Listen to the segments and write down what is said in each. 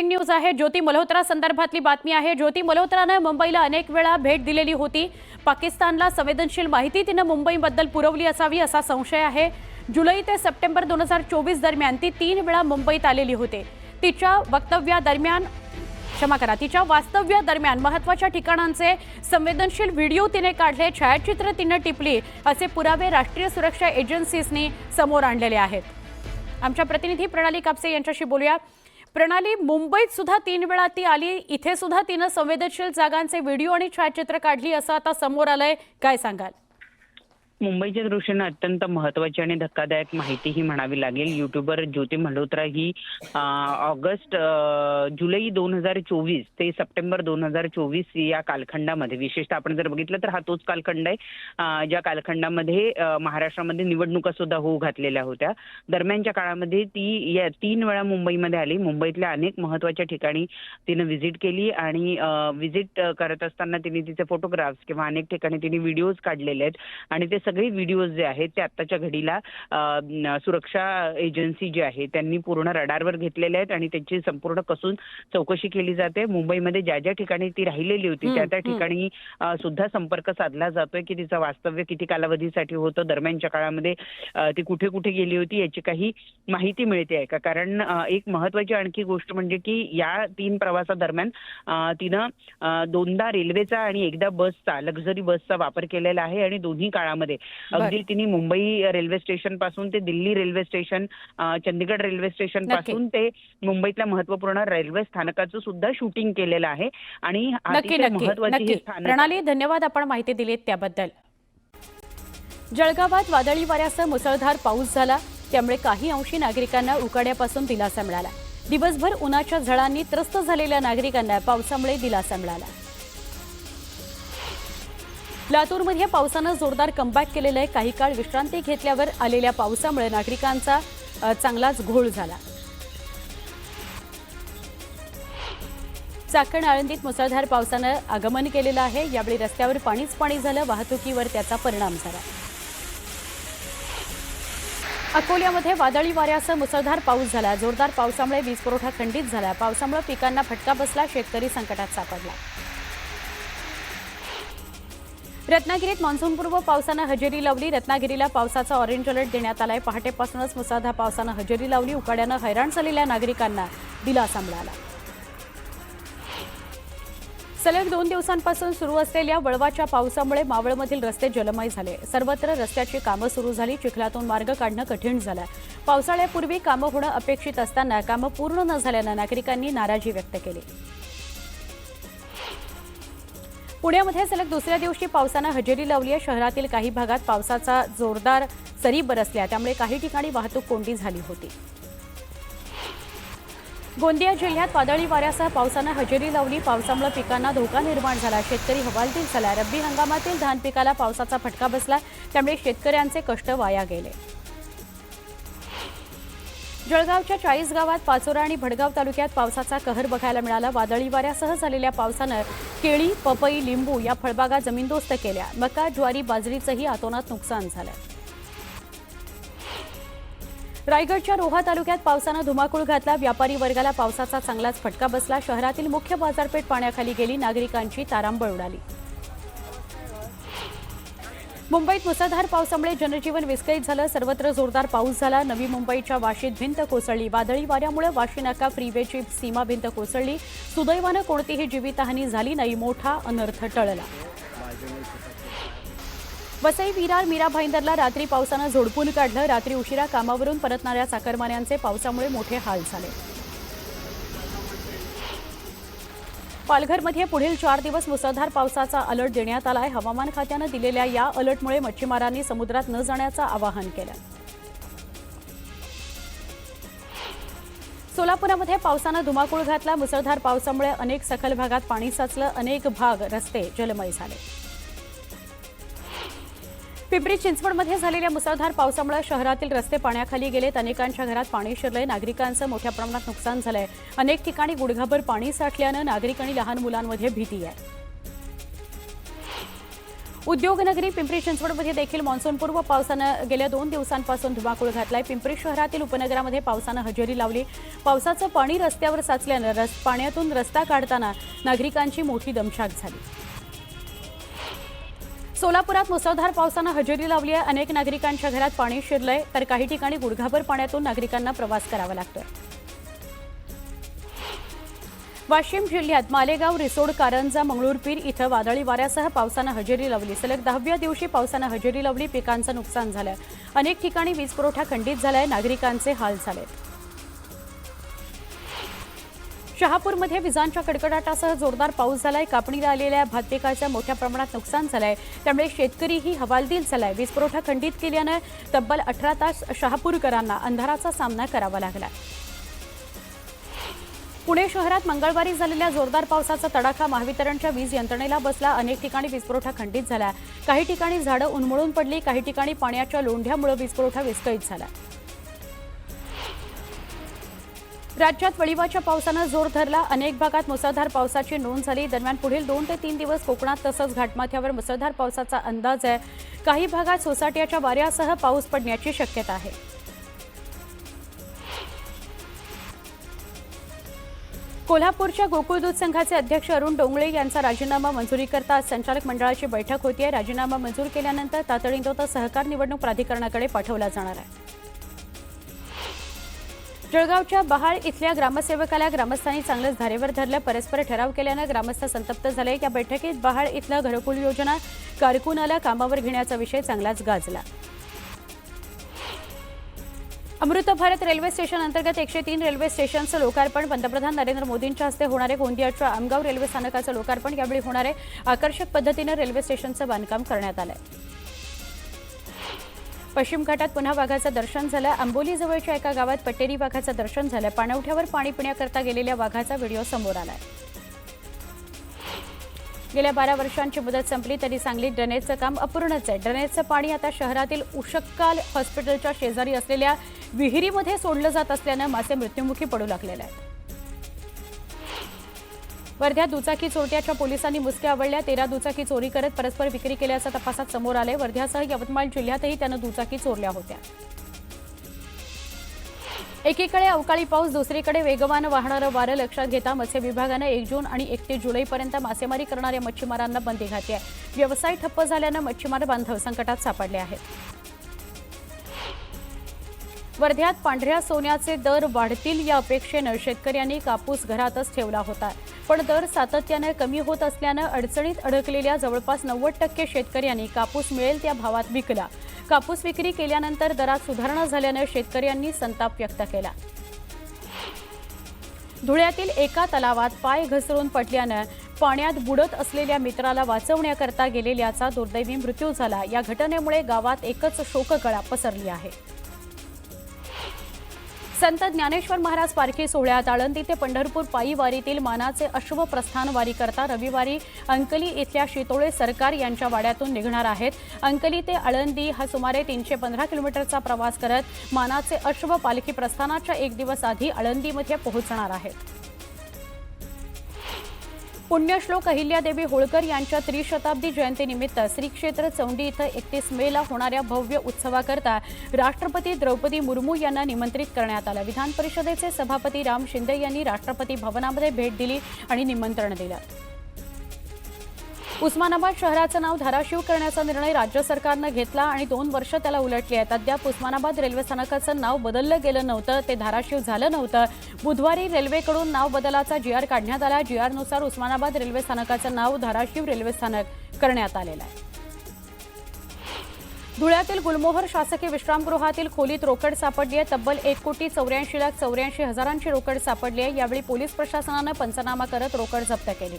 Breaking news आहे। ज्योती मल्होत्रा संदर्भातली बातमी आहे। ज्योती मल्होत्राने मुंबईला अनेक वेळा भेट दिलेली होती। पाकिस्तानला संवेदनशील माहिती तिने मुंबईबद्दल पुरवली असावी असा संशय आहे। जुलै ते सप्टेंबर 2024 दरम्यान ती 3 वेळा मुंबईत आलेली होती। तिच्या वास्तव्यादरम्यान महत्त्वाच्या ठिकाणांचे संवेदनशील व्हिडिओ तिने काढले, छायाचित्र तिने टिपली असे पुरावे राष्ट्रीय सुरक्षा एजन्सीजनी समोर आणलेले आहेत। आमच्या प्रतिनिधी प्रणाली कापसे यांच्याशी बोलूया। प्रणाली, मुंबईत सुद्धा 3 वेळा ती आली, इथे सुद्धा तिने संवेदनशील जागांचे व्हिडिओ आणि छायाचित्र काढली असं आता समोर आलंय, काय सांगाल? मुंबईच्या दृष्टीने अत्यंत महत्त्वाची आणि धक्कादायक माहिती ही म्हणावी लागेल। युट्यूबर ज्योती मल्होत्रा ही जुलै 2024 ते सप्टेंबर 2024 या कालखंडामध्ये, विशेषतः आपण जर बघितलं तर हा तोच कालखंड आहे ज्या कालखंडामध्ये महाराष्ट्रामध्ये निवडणुका सुद्धा होऊ घातलेल्या होत्या। दरम्यानच्या काळामध्ये ती 3 वेळा मुंबईमध्ये आली। मुंबईतल्या अनेक महत्त्वाच्या ठिकाणी तिने व्हिजिट केली आणि व्हिजिट करत असताना तिने तिचे फोटोग्राफ्स किंवा अनेक ठिकाणी तिने व्हिडिओज काढलेले आहेत आणि ते सगळे व्हिडिओज जे आहेत ते आत्ताच्या घडीला सुरक्षा एजन्सी जी आहे त्यांनी पूर्ण रडारवर घेतलेले आहेत आणि त्याची संपूर्ण कसून चौकशी केली जाते। मुंबईमध्ये ज्या ज्या ठिकाणी ती राहिलेली होती त्या त्या ठिकाणी सुद्धा संपर्क साधला जातोय की तिचं वास्तव्य किती कालावधीसाठी होतं, दरम्यानच्या काळामध्ये ती कुठे कुठे गेली होती याची काही माहिती मिळते आहे का? कारण एक महत्त्वाची आणखी गोष्ट म्हणजे की या 3 प्रवासादरम्यान तिनं 2दा रेल्वेचा आणि 1दा बसचा, लक्झरी बसचा वापर केलेला आहे आणि दोन्ही काळामध्ये अगदी तिने मुंबई रेल्वे स्टेशन पासून ते Delhi railway station, Chandigarh railway station पासून ते मुंबईतल्या महत्त्वपूर्ण रेल्वे स्थानकाचं सुद्धा शूटिंग केलेलं आहे आणि महत्त्वाची प्रणाली, धन्यवाद आपण माहिती दिलीत त्याबद्दल। जळगावात वादळी वाऱ्यासह मुसळधार पाऊस झाला, त्यामुळे काही अंशी नागरिकांना उकाड्यापासून दिलासा मिळाला। दिवसभर उन्हाच्या झळांनी त्रस्त झालेल्या नागरिकांना पावसामुळे दिलासा मिळाला। लातूरमध्ये पावसानं जोरदार कमबॅक केलेलं आहे। काही काळ विश्रांती घेतल्यावर आलेल्या पावसामुळे नागरिकांचा चांगलाच घोळ झाला। चाकण आळंदीत मुसळधार पावसानं आगमन केलेलं आहे। यावेळी रस्त्यावर पाणीच पाणी झालं, वाहतुकीवर त्याचा परिणाम झाला। अकोल्यामध्ये वादळी वाऱ्यासह मुसळधार पाऊस झाला। जोरदार पावसामुळे वीज पुरवठा खंडित झाला। पावसामुळे पिकांना फटका बसला, शेतकरी संकटात सापडला। रत्नागिरीत मान्सूनपूर्व पावसानं हजेरी लावली। रत्नागिरीला पावसाचा ऑरेंज अलर्ट देण्यात आलाय। पहाटेपासूनच मुसळधार पावसानं हजेरी लावली। उकाड्यानं हैराण झालेल्या नागरिकांना दिलासा मिळाला। सलग 2 दिवसांपासून सुरू असलेल्या वळवाच्या पावसामुळे मावळमधील रस्ते जलमय झाले। सर्वत्र रस्त्याची कामं सुरू झाली। चिखलातून मार्ग काढणं कठीण झालं। पावसाळ्यापूर्वी कामं होणं अपेक्षित असताना कामं पूर्ण न झाल्यानं नागरिकांनी नाराजी व्यक्त केली। पुण्यामध्ये सलग दुसऱ्या दिवशी पावसानं हजेरी लावली आहे। शहरातील काही भागात पावसाचा जोरदार सरी बरसल्या, त्यामुळे काही ठिकाणी वाहतूक कोंडी झाली होती। गोंदिया जिल्ह्यात वादळी वाऱ्यासह पावसानं हजेरी लावली। पावसामुळे पिकांना धोका निर्माण झाला। शेतकरी हवालदिल झाला। रब्बी हंगामातील धान पिकाला पावसाचा फटका बसला, त्यामुळे शेतकऱ्यांचे कष्ट वाया गेले। जळगावच्या 40 गावात पाचोरा आणि भडगाव तालुक्यात पावसाचा कहर बघायला मिळाला। वादळी वाऱ्यासह झालेल्या पावसानं केळी, पपई, लिंबू या फळबागा जमीनदोस्त केल्या। मका, ज्वारी, बाजरीचंही अतोनात नुकसान झालं। रायगडच्या रोहा तालुक्यात पावसानं धुमाकूळ घातला। व्यापारी वर्गाला पावसाचा चांगलाच फटका बसला। शहरातील मुख्य बाजारपेठ पाण्याखाली गेली। नागरिकांची तारांबळ उडाली। मुंबईत मुसळधार पावसामुळे जनजीवन विस्कळीत झालं। सर्वत्र जोरदार पाऊस झाला। नवी मुंबईच्या वाशीत भिंत कोसळली। वादळी वाऱ्यामुळे वाशी नाका फ्रीवेची सीमा भिंत कोसळली। सुदैवानं कोणतीही जीवितहानी झाली नाही। मोठा अनर्थ टळला। वसई, विरार, मीरा भाईंदरला रात्री पावसानं झोडपून काढलं। रात्री उशिरा कामावरून परतणाऱ्या चाकरमान्यांचे पावसामुळे मोठे हाल झाले। पालघरमध्ये पुढील 4 दिवस मुसळधार पावसाचा अलर्ट देण्यात आलाय। हवामान खात्यानं दिलेल्या या अलर्टमुळे मच्छीमारांनी समुद्रात न जाण्याचं आवाहन केलं। सोलापुरामध्ये पावसानं धुमाकूळ घातला। मुसळधार पावसामुळे अनेक सखल भागात पाणी साचलं। अनेक भाग रस्ते जलमय झाले। पिंपरी चिंचवडमध्ये झालेल्या मुसळधार पावसामुळे शहरातील रस्ते पाण्याखाली गेलेत। अनेकांच्या घरात पाणी शिरलंय। नागरिकांचं मोठ्या प्रमाणात नुकसान झालंय। अनेक ठिकाणी गुडघाभर पाणी साठल्यानं नागरिक आणि लहान मुलांमध्ये भीती आहे। उद्योगनगरी पिंपरी चिंचवडमध्ये देखील मान्सूनपूर्व पावसानं गेल्या 2 दिवसांपासून धुमाकूळ घातलाय। पिंपरी शहरातील उपनगरामध्ये पावसानं हजेरी लावली। पावसाचं पाणी रस्त्यावर साचल्यानं पाण्यातून रस्ता काढताना नागरिकांची मोठी दमछाक झाली। सोलापुरात मुसळधार पावसानं हजेरी लावली आहे। अनेक नागरिकांच्या घरात पाणी शिरलंय, तर काही ठिकाणी गुडघाभर पाण्यातून नागरिकांना प्रवास करावा लागतोय। वाशिम जिल्ह्यात मालेगाव, रिसोड, कारंजा, मंगळूरपीर इथं वादळी वाऱ्यासह पावसानं हजेरी लावली। सलग 10व्या दिवशी पावसानं हजेरी लावली। पिकांचं नुकसान झालंय। अनेक ठिकाणी वीज पुरवठा खंडित झालाय। नागरिकांचे हाल झालेत। शहापूरमध्ये विजांच्या कडकडाटासह जोरदार पाऊस झालाय। कापणीला आलेल्या भात पिकाचं मोठ्या प्रमाणात नुकसान झालंय, त्यामुळे शेतकरीही हवालदिल झालाय। वीज पुरवठा खंडित केल्यानं तब्बल 18 तास शहापूरकरांना अंधाराचा सामना करावा लागला। पुणे शहरात मंगळवारी झालेल्या जोरदार पावसाचा तडाखा महावितरणच्या वीज यंत्रणेला बसला। अनेक ठिकाणी वीज पुरवठा खंडित झाला। काही ठिकाणी झाडं उन्मळून पडली। काही ठिकाणी पाण्याच्या लोंढ्यामुळे वीज पुरवठा विस्कळीत झाला। राज्यात वळिवाच्या पावसानं जोर धरला। अनेक भागात मुसळधार पावसाची नोंद झाली। दरम्यान पुढील 2 ते 3 दिवस कोकणात तसंच घाटमाथ्यावर मुसळधार पावसाचा अंदाज आहे। काही भागात सोसाट्याच्या वाऱ्यासह पाऊस पडण्याची शक्यता आहे। कोल्हापूरच्या गोकुळ दूध संघाचे अध्यक्ष अरुण डोंगळे यांचा राजीनामा मंजुरीकरता आज संचालक मंडळाची बैठक होती आहे। राजीनामा मंजूर केल्यानंतर तातडीनं तो सहकार निवडणूक प्राधिकरणाकडे पाठवला जाणार आहे। जळगावच्या बहाळ इथल्या ग्रामसेवकाला ग्रामस्थांनी चांगलंच धारेवर धरलं। परस्पर ठराव केल्यानं ग्रामस्थ संतप्त झाले। या बैठकीत बहाळ इथलं घरकुल योजना कारकुनाला कामावर घेण्याचा विषय चांगलाच गाजला। अमृत भारत रेल्वे स्टेशन अंतर्गत 103 रेल्वे स्टेशनचं लोकार्पण पंतप्रधान नरेंद्र मोदींच्या हस्ते होणार आहे। गोंदियाच्या आमगाव रेल्वे स्थानकाचं लोकार्पण यावेळी होणार आहे। आकर्षक पद्धतीनं रेल्वे स्टेशनचं बांधकाम करण्यात आलंय। पश्चिम घाटात पुन्हा वाघाचं दर्शन झालं। आंबोलीजवळच्या एका गावात पट्टेरी वाघाचं दर्शन झालं। पाणवठ्यावर पाणी पिण्याकरता गेलेल्या वाघाचा व्हिडिओ समोर आलाय। गेल्या 12 वर्षांची मुदत संपली तरी सांगलीत ड्रेनेजचं काम अपूर्णच आहे। ड्रेनेजचं पाणी आता शहरातील उशक्काल हॉस्पिटलच्या शेजारी असलेल्या विहिरीमध्ये सोडलं जात असल्यानं मासे मृत्युमुखी पडू लागलेले आहेत। वर्ध्यात दुचाकी चोरट्याच्या पोलिसांनी मुसक्या आवळल्या। 13 दुचाकी चोरी करत परस्पर विक्री केल्याचं तपासात समोर आलंय। वर्ध्यासह यवतमाळ जिल्ह्यातही त्यानं दुचाकी चोरल्या होत्या। एकीकडे अवकाळी पाऊस, दुसरीकडे वेगवान वाहणारं वारं लक्षात घेता मत्स्य विभागानं 1 जून आणि 31 जुलैपर्यंत मासेमारी करणाऱ्या मच्छीमारांना बंदी घातली आहे। व्यवसाय ठप्प झाल्यानं मच्छीमार बांधव संकटात सापडले आहेत। वर्ध्यात पांढऱ्या सोन्याचे दर वाढतील या अपेक्षेनं शेतकऱ्यांनी कापूस घरातच ठेवला होता, पण दर सातत्यानं कमी होत असल्यानं अडचणीत अडकलेल्या जवळपास 90% शेतकऱ्यांनी कापूस मिळेल त्या भावात विकला। कापूस विक्री केल्यानंतर दरात सुधारणा झाल्यानं शेतकऱ्यांनी संताप व्यक्त केला। धुळ्यातील एका तलावात पाय घसरून पडल्यानं पाण्यात बुडत असलेल्या मित्राला वाचवण्याकरता गेलेल्याचा दुर्दैवी मृत्यू झाला। या घटनेमुळे गावात एकच शोककळा पसरली आहे। संत ज्ञानेश्वर महाराज पालखी सोहळ्यात आळंदी ते पंढरपूर पायी वारीतील मानाचे अश्व प्रस्थान वारी करता रविवारी अंकली इथल्या शितोळे सरकार यांच्या वाड्यातून निघणार आहेत। अंकली ते आळंदी हा सुमारे 315 किलोमीटरचा प्रवास करत मानाचे अश्व पालखी प्रस्थानाच्या 1 दिवस आधी आळंदीमध्ये पोहोचणार आहेत। पुण्यश्लोक अहिल्यादेवी होळकर यांच्या त्रिशताब्दी जयंतीनिमित्त श्री क्षेत्र चौंडी इथं 31 मेला होणाऱ्या भव्य उत्सवाकरता राष्ट्रपती द्रौपदी मुर्मू यांना निमंत्रित करण्यात आलं। विधान परिषदेचे सभापती राम शिंदे यांनी राष्ट्रपती भवनामध्ये भेट दिली आणि निमंत्रण दिलं। उस्मानाबाद शहराचं नाव धाराशिव करण्याचा निर्णय राज्य सरकारनं घेतला आणि 2 वर्ष त्याला उलटली आहेत। अद्याप उस्मानाबाद रेल्वे स्थानकाचं नाव बदललं गेलं नव्हतं, ते धाराशिव झालं नव्हतं। बुधवारी रेल्वेकडून नाव बदलाचा GR काढण्यात आला। GRनुसार उस्मानाबाद रेल्वे स्थानकाचं नाव धाराशिव रेल्वे स्थानक करण्यात आलेलं आहे। धुळ्यातील गुलमोहर शासकीय विश्रामगृहातील खोलीत रोकड सापडली आहे। तब्बल 1,84,84,000ची रोकड सापडली आहे। यावेळी पोलीस प्रशासनानं पंचनामा करत रोकड जप्त केली।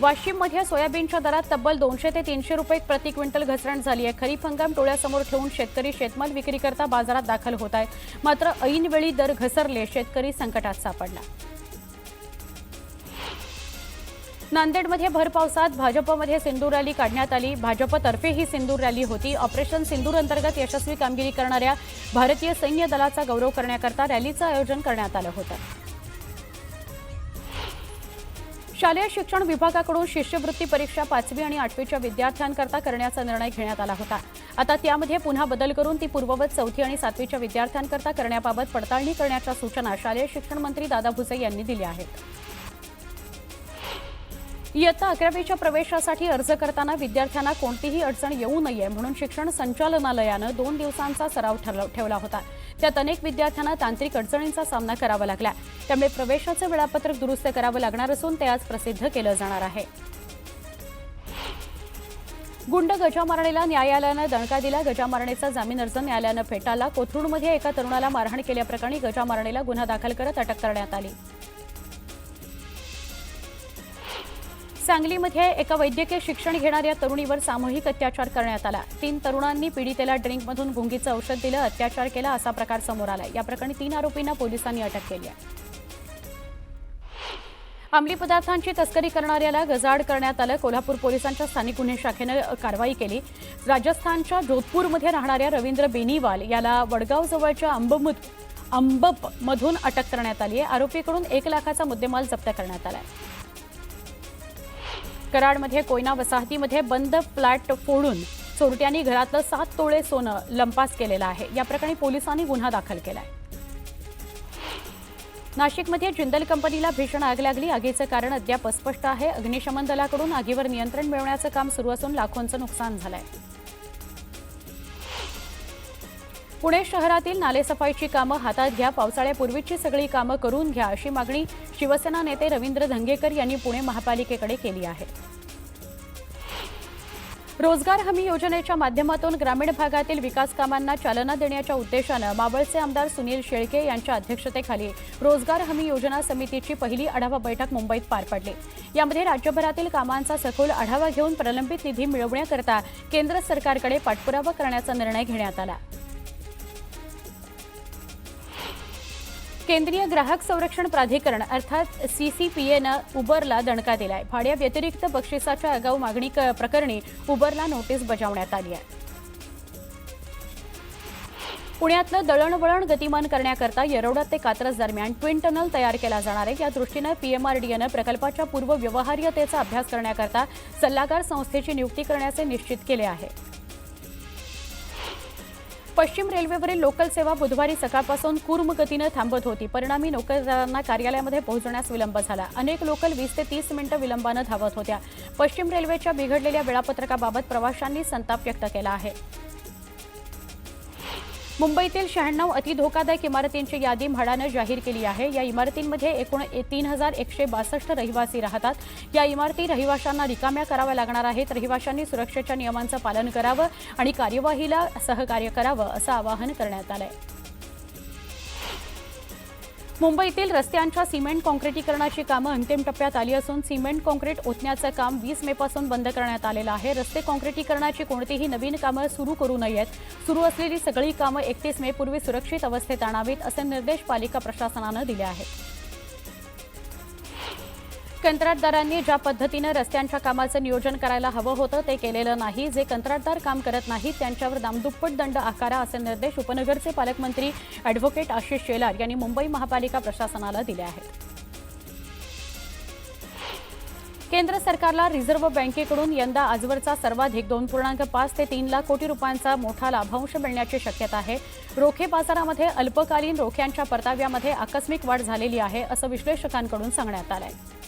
वाशिममध्ये सोयाबीनच्या दरात तब्बल 200 ते 300 रुपये प्रति क्विंटल घसरण झाली आहे। खरीप हंगाम डोळ्यासमोर ठेवून शेतकरी शेतमाल विक्रीकरता बाजारात दाखल होत आहेत, मात्र ऐनवेळी दर घसरले, शेतकरी संकटात सापडला। नांदेडमध्ये भर पावसात भाजपमध्ये सिंदूर रॅली काढण्यात आली। भाजपतर्फे ही सिंदूर रॅली होती। ऑपरेशन सिंदूर अंतर्गत यशस्वी कामगिरी करणाऱ्या भारतीय सैन्य दलाचा गौरव करण्याकरता रॅलीचं आयोजन करण्यात आलं होतं। शालेय शिक्षण विभागाकडून शिष्यवृत्ती परीक्षा 5वी आणि 8वीच्या विद्यार्थ्यांकरता करण्याचा निर्णय घेण्यात आला होता. आता त्यामध्ये पुन्हा बदल करून ती पूर्ववत 4थी आणि 7वीच्या विद्यार्थ्यांकरता करण्याबाबत पडताळणी करण्याच्या सूचना शालेय शिक्षण मंत्री दादा भुसे यांनी दिल्या आहेत. इयत्ता 11वीच्या प्रवेशासाठी अर्ज करताना विद्यार्थ्यांना कोणतीही अडचण येऊ नये म्हणून शिक्षण संचालनालयानं 2 दिवसांचा सराव ठेवला होता. त्यात अनेक विद्यार्थ्यांना तांत्रिक अडचणींचा सामना करावा लागला. त्यामुळे प्रवेशाचं वेळापत्रक दुरुस्त करावं लागणार असून ते आज प्रसिद्ध केलं जाणार आहे. गुंड गजामारणेला न्यायालयानं दणका दिला. गजामारणेचा जामीन अर्ज न्यायालयानं फेटाळला. कोथरूडमध्ये एका तरुणाला मारहाण केल्याप्रकरणी गजामारणेला गुन्हा दाखल करत अटक करण्यात आली. सांगलीमध्ये एका वैद्यकीय शिक्षण घेणाऱ्या तरुणीवर सामूहिक अत्याचार करण्यात आला. 3 तरुणांनी पीडितेला ड्रिंकमधून गुंगीचं औषध दिलं, अत्याचार केला असा प्रकार समोर आला. या प्रकरणी 3 आरोपींना पोलिसांनी अटक केली आहे. अंमली पदार्थांची तस्करी करणाऱ्याला गजाआड करण्यात आलं. कोल्हापूर पोलिसांच्या स्थानिक गुन्हे शाखेनं कारवाई केली. राजस्थानच्या जोधपूरमध्ये राहणाऱ्या रवींद्र बेनीवाल याला वडगाव जवळच्या अंबपमधून अटक करण्यात आली आहे. आरोपीकडून 1 लाखाचा मुद्देमाल जप्त करण्यात आला आहे. कराडमध्ये कोयना वसाहतीमध्ये बंद फ्लॅट फोडून चोरट्यांनी घरातलं 7 तोळे सोनं लंपास केलेलं आहे. या प्रकरणी पोलिसांनी गुन्हा दाखल केलाय. नाशिकमध्ये जिंदल कंपनीला भीषण आग लागली. आगीचं कारण अद्याप अस्पष्ट आहे. अग्निशमन दलाकडून आगीवर नियंत्रण मिळवण्याचं काम सुरू असून लाखोंचं नुकसान झालंय. पुणे शहरातील नालेसफाईची कामं हातात घ्या. पावसाळ्यापूर्वीची सगळी कामं करून घ्या अशी मागणी शिवसेना नेते रवींद्र धंगेकर यांनी पुणे महापालिकेकडे केली आहे. रोजगार हमी योजनेच्या माध्यमातून ग्रामीण भागातील विकास कामांना चालना देण्याच्या उद्देशानं मावळचे आमदार सुनील शेळके यांच्या अध्यक्षतेखाली रोजगार हमी योजना समितीची पहिली आढावा बैठक मुंबईत पार पडली. यामध्ये राज्यभरातील कामांचा सखोल आढावा घेऊन प्रलंबित निधी मिळवण्याकरता केंद्र सरकारकडे पाठपुरावा करण्याचा निर्णय घेण्यात आला. केंद्रीय ग्राहक संरक्षण प्राधिकरण अर्थात CCPAनं उबरला दणका दिलाय. भाड्याव्यतिरिक्त बक्षिसाच्या आगाऊ मागणी प्रकरणी उबरला नोटीस बजावण्यात आली आहे. पुण्यातलं दळणवळण गतिमान करण्याकरता येरवडा ते कात्रज दरम्यान ट्विन टनल तयार केला जाणार आहे. या दृष्टीनं PMRDAनं प्रकल्पाच्या पूर्व व्यवहार्यतेचा अभ्यास करण्याकरता सल्लागार संस्थेची नियुक्ती करण्याचे निश्चित केले आहे. पश्चिम रेल्वेवरील लोकल सेवा बुधवारी सकाळपासून कूर्म गतीनं थांबत होती. परिणामी नोकरदारांना कार्यालयामध्ये पोहोचण्यास विलंब झाला. अनेक लोकल 20 ते 30 मिनिटं विलंबानं धावत होत्या. पश्चिम रेल्वेच्या बिघडलेल्या वेळापत्रकाबाबत प्रवाशांनी संताप व्यक्त केला आहे. मुंबईतील 96 अतिधोकादायक इमारतींची यादी म्हाडानं जाहीर केली आहे. या इमारतींमध्ये एकूण 3162 रहिवासी राहतात. या इमारती रहिवाशांना रिकाम्या कराव्या लागणार आहेत. रहिवाशांनी सुरक्षेच्या नियमांचं पालन करावं आणि कार्यवाहीला सहकार्य करावं असं आवाहन करण्यात आलंय. मुंबईतील रस्त्यांच्या सिमेंट काँक्रिटीकरणाची कामं अंतिम टप्प्यात आली असून सिमेंट काँक्रीट ओतण्याचं काम 20 मेपासून बंद करण्यात आलेलं आहे. रस्ते काँक्रिटीकरणाची कोणतीही नवीन कामं सुरू करू नयेत. सुरू असलेली सगळी कामं 31 मे पूर्वी सुरक्षित अवस्थेत आणावीत असे निर्देश पालिका प्रशासनानं दिले आहेत. कंत्राटदारांनी ज्या पद्धतीनं रस्त्यांच्या कामाचं नियोजन करायला हवं होतं ते केलेलं नाही. जे कंत्राटदार काम करत नाहीत त्यांच्यावर दामदुप्पट दंड आकारा असे निर्देश उपनगरचे पालकमंत्री अॅडव्होकेट आशिष शेलार यांनी मुंबई महापालिका प्रशासनाला दिले आहेत. केंद्र सरकारला रिझर्व्ह बँकेकडून यंदा आजवरचा सर्वाधिक 2.5 ते 3 लाख कोटी रुपयांचा मोठा लाभांश मिळण्याची शक्यता आहे. रोखे बाजारामध्ये अल्पकालीन रोख्यांच्या परताव्यामध्ये आकस्मिक वाढ झालेली आहे असं विश्लेषकांकडून सांगण्यात आलं आहे.